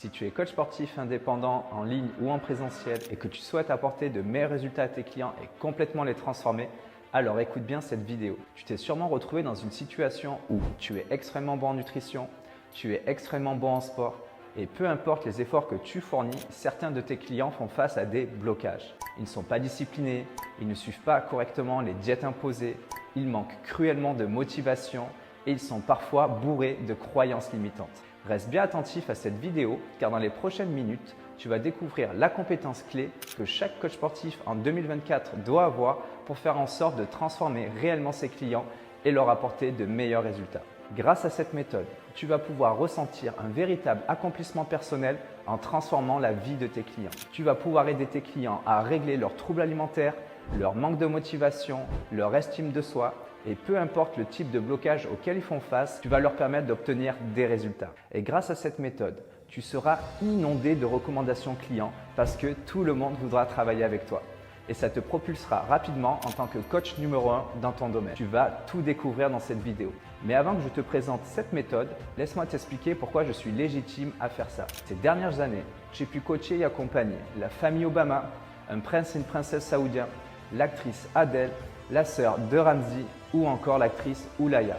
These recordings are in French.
Si tu es coach sportif indépendant en ligne ou en présentiel et que tu souhaites apporter de meilleurs résultats à tes clients et complètement les transformer, alors écoute bien cette vidéo. Tu t'es sûrement retrouvé dans une situation où tu es extrêmement bon en nutrition, tu es extrêmement bon en sport et peu importe les efforts que tu fournis, certains de tes clients font face à des blocages. Ils ne sont pas disciplinés, ils ne suivent pas correctement les diètes imposées, ils manquent cruellement de motivation et ils sont parfois bourrés de croyances limitantes. Reste bien attentif à cette vidéo car dans les prochaines minutes, tu vas découvrir la compétence clé que chaque coach sportif en 2024 doit avoir pour faire en sorte de transformer réellement ses clients et leur apporter de meilleurs résultats. Grâce à cette méthode, tu vas pouvoir ressentir un véritable accomplissement personnel en transformant la vie de tes clients. Tu vas pouvoir aider tes clients à régler leurs troubles alimentaires, leur manque de motivation, leur estime de soi et peu importe le type de blocage auquel ils font face, tu vas leur permettre d'obtenir des résultats. Et grâce à cette méthode, tu seras inondé de recommandations clients parce que tout le monde voudra travailler avec toi. Et ça te propulsera rapidement en tant que coach numéro 1 dans ton domaine. Tu vas tout découvrir dans cette vidéo. Mais avant que je te présente cette méthode, laisse-moi t'expliquer pourquoi je suis légitime à faire ça. Ces dernières années, j'ai pu coacher et accompagner la famille Obama, un prince et une princesse saoudiens, l'actrice Adele, la sœur de Ramsey ou encore l'actrice Oulaya.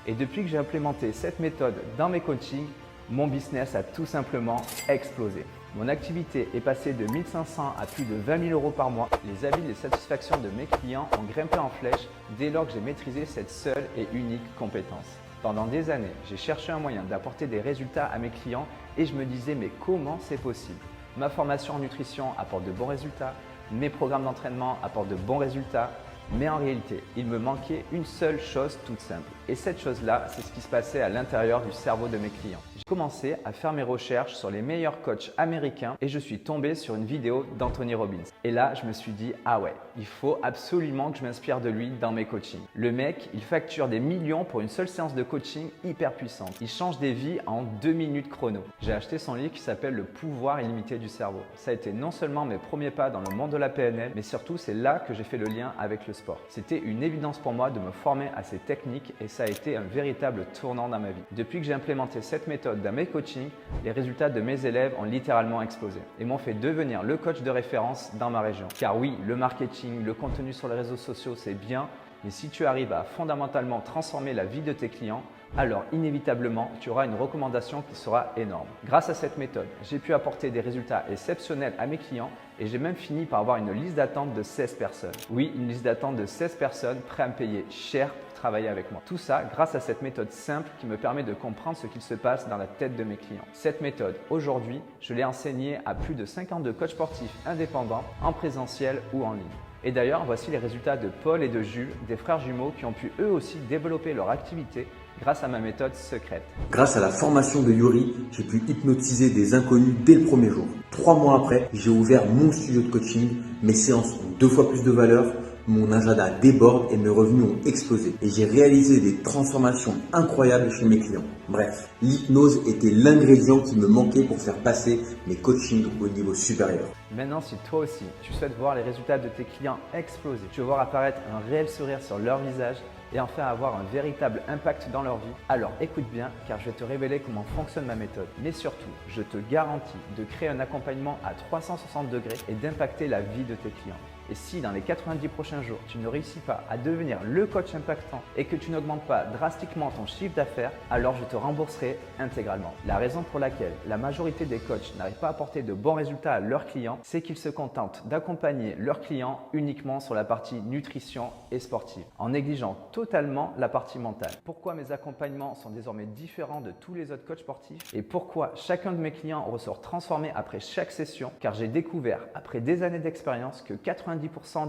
Et depuis que j'ai implémenté cette méthode dans mes coachings, mon business a tout simplement explosé. Mon activité est passée de 1 500 à plus de 20 000 € par mois. Les avis et les satisfactions de mes clients ont grimpé en flèche dès lors que j'ai maîtrisé cette seule et unique compétence. Pendant des années, j'ai cherché un moyen d'apporter des résultats à mes clients et je me disais mais comment c'est possible? Ma formation en nutrition apporte de bons résultats, mes programmes d'entraînement apportent de bons résultats, mais en réalité, il me manquait une seule chose toute simple. Et cette chose-là, c'est ce qui se passait à l'intérieur du cerveau de mes clients. J'ai commencé à faire mes recherches sur les meilleurs coachs américains et je suis tombé sur une vidéo d'Anthony Robbins. Et là, je me suis dit, ah ouais, il faut absolument que je m'inspire de lui dans mes coachings. Le mec, il facture des millions pour une seule séance de coaching hyper puissante. Il change des vies en 2 minutes chrono. J'ai acheté son livre qui s'appelle Le pouvoir illimité du cerveau. Ça a été non seulement mes premiers pas dans le monde de la PNL, mais surtout c'est là que j'ai fait le lien avec le sport. C'était une évidence pour moi de me former à ces techniques et ça a été un véritable tournant dans ma vie. Depuis que j'ai implémenté cette méthode dans mes coachings, les résultats de mes élèves ont littéralement explosé et m'ont fait devenir le coach de référence dans ma région. Car oui, le marketing, le contenu sur les réseaux sociaux, c'est bien, mais si tu arrives à fondamentalement transformer la vie de tes clients, alors inévitablement, tu auras une recommandation qui sera énorme. Grâce à cette méthode, j'ai pu apporter des résultats exceptionnels à mes clients et j'ai même fini par avoir une liste d'attente de 16 personnes. Oui, une liste d'attente de 16 personnes prêtes à me payer cher pour travailler avec moi. Tout ça grâce à cette méthode simple qui me permet de comprendre ce qu'il se passe dans la tête de mes clients. Cette méthode, aujourd'hui, je l'ai enseignée à plus de 52 coachs sportifs indépendants en présentiel ou en ligne. Et d'ailleurs, voici les résultats de Paul et de Jules, des frères jumeaux qui ont pu eux aussi développer leur activité grâce à ma méthode secrète. Grâce à la formation de Yuri, j'ai pu hypnotiser des inconnus dès le premier jour. 3 mois après, j'ai ouvert mon studio de coaching. Mes séances ont 2 fois plus de valeur, mon agenda déborde et mes revenus ont explosé. Et j'ai réalisé des transformations incroyables chez mes clients. Bref, l'hypnose était l'ingrédient qui me manquait pour faire passer mes coachings au niveau supérieur. Maintenant, si toi aussi, tu souhaites voir les résultats de tes clients exploser, tu veux voir apparaître un réel sourire sur leur visage et enfin avoir un véritable impact dans leur vie, alors écoute bien car je vais te révéler comment fonctionne ma méthode. Mais surtout, je te garantis de créer un accompagnement à 360 degrés et d'impacter la vie de tes clients. Et si dans les 90 prochains jours, tu ne réussis pas à devenir le coach impactant et que tu n'augmentes pas drastiquement ton chiffre d'affaires, alors je te rembourserai intégralement. La raison pour laquelle la majorité des coachs n'arrivent pas à apporter de bons résultats à leurs clients, c'est qu'ils se contentent d'accompagner leurs clients uniquement sur la partie nutrition et sportive, en négligeant totalement la partie mentale. Pourquoi mes accompagnements sont désormais différents de tous les autres coachs sportifs et pourquoi chacun de mes clients ressort transformé après chaque session? Car j'ai découvert, après des années d'expérience, que 90%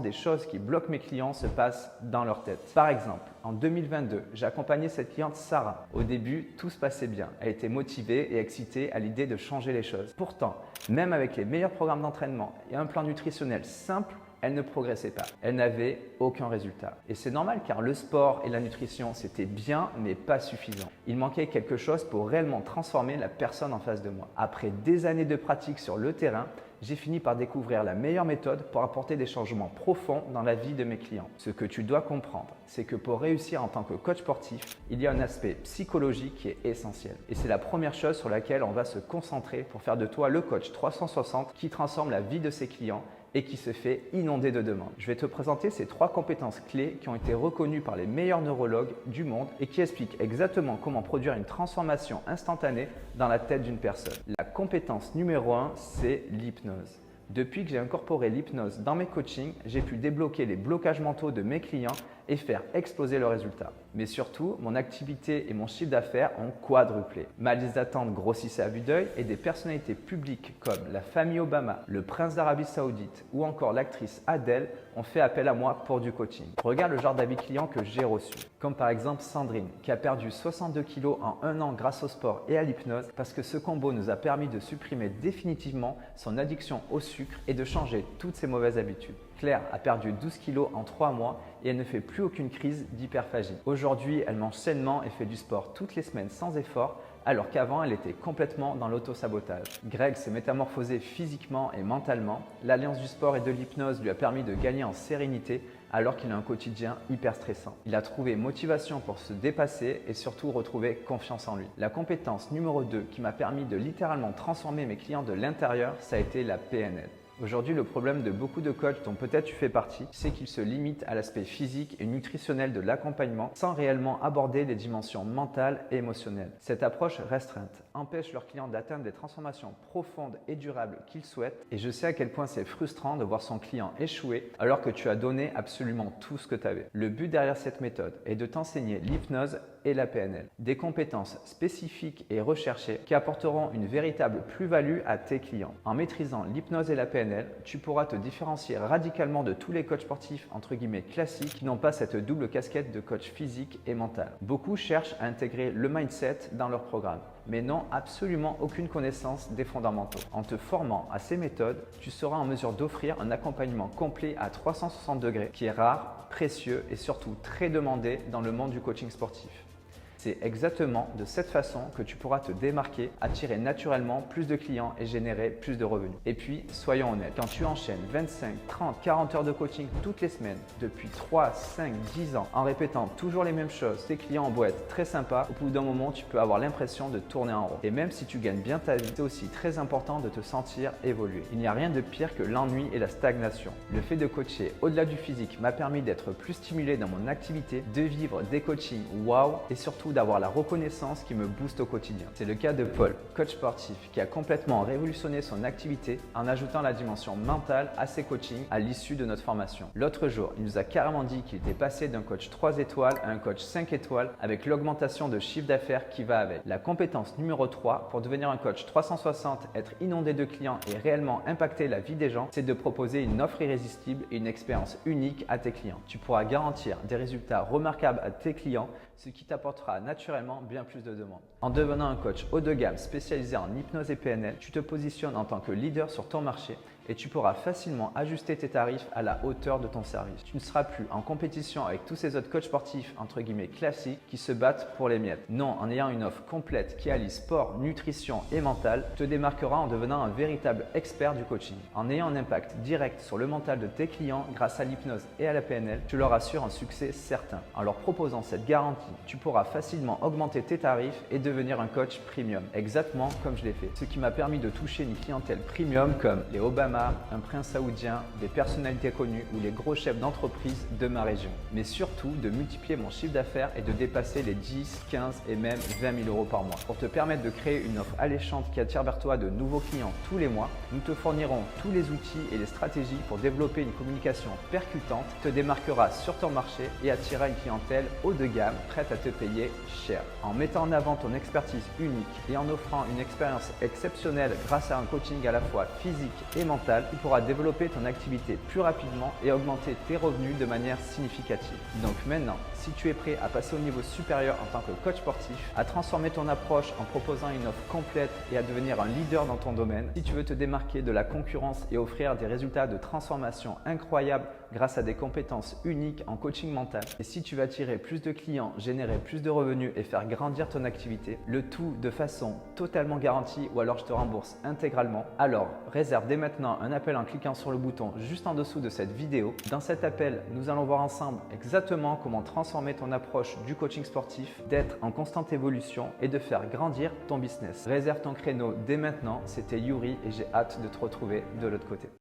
des choses qui bloquent mes clients se passent dans leur tête. Par exemple, en 2022, j'ai accompagné cette cliente Sarah. Au début, tout se passait bien. Elle était motivée et excitée à l'idée de changer les choses. Pourtant, même avec les meilleurs programmes d'entraînement et un plan nutritionnel simple, Elle ne progressait pas. Elle n'avait aucun résultat. Et c'est normal car le sport et la nutrition, c'était bien mais pas suffisant. Il manquait quelque chose pour réellement transformer la personne en face de moi. Après des années de pratique sur le terrain, j'ai fini par découvrir la meilleure méthode pour apporter des changements profonds dans la vie de mes clients. Ce que tu dois comprendre, c'est que pour réussir en tant que coach sportif, il y a un aspect psychologique qui est essentiel. Et c'est la première chose sur laquelle on va se concentrer pour faire de toi le coach 360 qui transforme la vie de ses clients et qui se fait inonder de demandes. Je vais te présenter ces 3 compétences clés qui ont été reconnues par les meilleurs neurologues du monde et qui expliquent exactement comment produire une transformation instantanée dans la tête d'une personne. La compétence numéro 1, c'est l'hypnose. Depuis que j'ai incorporé l'hypnose dans mes coachings, j'ai pu débloquer les blocages mentaux de mes clients et faire exploser le résultat. Mais surtout, mon activité et mon chiffre d'affaires ont quadruplé. Ma liste d'attente grossissait à vue d'œil et des personnalités publiques comme la famille Obama, le prince d'Arabie Saoudite ou encore l'actrice Adele ont fait appel à moi pour du coaching. Regarde le genre d'avis clients que j'ai reçus. Comme par exemple Sandrine qui a perdu 62 kg en 1 an grâce au sport et à l'hypnose parce que ce combo nous a permis de supprimer définitivement son addiction au sucre et de changer toutes ses mauvaises habitudes. Claire a perdu 12 kg en 3 mois et elle ne fait plus aucune crise d'hyperphagie. Aujourd'hui, elle mange sainement et fait du sport toutes les semaines sans effort, alors qu'avant, elle était complètement dans l'auto-sabotage. Greg s'est métamorphosé physiquement et mentalement. L'alliance du sport et de l'hypnose lui a permis de gagner en sérénité alors qu'il a un quotidien hyper stressant. Il a trouvé motivation pour se dépasser et surtout retrouver confiance en lui. La compétence numéro 2 qui m'a permis de littéralement transformer mes clients de l'intérieur, ça a été la PNL. Aujourd'hui, le problème de beaucoup de coachs dont peut-être tu fais partie, c'est qu'ils se limitent à l'aspect physique et nutritionnel de l'accompagnement sans réellement aborder les dimensions mentales et émotionnelles. Cette approche restreinte empêche leurs clients d'atteindre des transformations profondes et durables qu'ils souhaitent et je sais à quel point c'est frustrant de voir son client échouer alors que tu as donné absolument tout ce que tu avais. Le but derrière cette méthode est de t'enseigner l'hypnose et la PNL, des compétences spécifiques et recherchées qui apporteront une véritable plus-value à tes clients. En maîtrisant l'hypnose et la PNL, tu pourras te différencier radicalement de tous les coachs sportifs entre guillemets classiques qui n'ont pas cette double casquette de coach physique et mental. Beaucoup cherchent à intégrer le mindset dans leur programme, mais n'ont absolument aucune connaissance des fondamentaux. En te formant à ces méthodes, tu seras en mesure d'offrir un accompagnement complet à 360 degrés qui est rare, précieux et surtout très demandé dans le monde du coaching sportif. C'est exactement de cette façon que tu pourras te démarquer, attirer naturellement plus de clients et générer plus de revenus. Et puis, soyons honnêtes, quand tu enchaînes 25, 30, 40 heures de coaching toutes les semaines depuis 3, 5, 10 ans en répétant toujours les mêmes choses, tes clients ont beau être très sympas, au bout d'un moment, tu peux avoir l'impression de tourner en rond. Et même si tu gagnes bien ta vie, c'est aussi très important de te sentir évoluer. Il n'y a rien de pire que l'ennui et la stagnation. Le fait de coacher au-delà du physique m'a permis d'être plus stimulé dans mon activité, de vivre des coachings wow et surtout d'avoir la reconnaissance qui me booste au quotidien. C'est le cas de Paul, coach sportif, qui a complètement révolutionné son activité en ajoutant la dimension mentale à ses coachings à l'issue de notre formation. L'autre jour, il nous a carrément dit qu'il était passé d'un coach 3 étoiles à un coach 5 étoiles avec l'augmentation de chiffre d'affaires qui va avec. La compétence numéro 3 pour devenir un coach 360, être inondé de clients et réellement impacter la vie des gens, c'est de proposer une offre irrésistible et une expérience unique à tes clients. Tu pourras garantir des résultats remarquables à tes clients, ce qui t'apportera naturellement bien plus de demandes. En devenant un coach haut de gamme spécialisé en hypnose et PNL, tu te positionnes en tant que leader sur ton marché et tu pourras facilement ajuster tes tarifs à la hauteur de ton service. Tu ne seras plus en compétition avec tous ces autres coachs sportifs entre guillemets classiques qui se battent pour les miettes. Non, en ayant une offre complète qui allie sport, nutrition et mental, tu te démarqueras en devenant un véritable expert du coaching. En ayant un impact direct sur le mental de tes clients grâce à l'hypnose et à la PNL, tu leur assures un succès certain. En leur proposant cette garantie, tu pourras facilement augmenter tes tarifs et devenir un coach premium, exactement comme je l'ai fait. Ce qui m'a permis de toucher une clientèle premium comme les Obama, un prince saoudien, des personnalités connues ou les gros chefs d'entreprise de ma région. Mais surtout de multiplier mon chiffre d'affaires et de dépasser les 10, 15 et même 20 000 euros par mois. Pour te permettre de créer une offre alléchante qui attire vers toi de nouveaux clients tous les mois, nous te fournirons tous les outils et les stratégies pour développer une communication percutante, te démarquera sur ton marché et attirera une clientèle haut de gamme prête à te payer cher. En mettant en avant ton expertise unique et en offrant une expérience exceptionnelle grâce à un coaching à la fois physique et mental, mental, tu pourras développer ton activité plus rapidement et augmenter tes revenus de manière significative. Donc maintenant, si tu es prêt à passer au niveau supérieur en tant que coach sportif, à transformer ton approche en proposant une offre complète et à devenir un leader dans ton domaine, si tu veux te démarquer de la concurrence et offrir des résultats de transformation incroyables grâce à des compétences uniques en coaching mental, et si tu veux attirer plus de clients, générer plus de revenus et faire grandir ton activité, le tout de façon totalement garantie ou alors je te rembourse intégralement, alors réserve dès maintenant un appel en cliquant sur le bouton juste en dessous de cette vidéo. Dans cet appel, nous allons voir ensemble exactement comment transformer ton approche du coaching sportif, d'être en constante évolution et de faire grandir ton business. Réserve ton créneau dès maintenant. C'était Yuri et j'ai hâte de te retrouver de l'autre côté.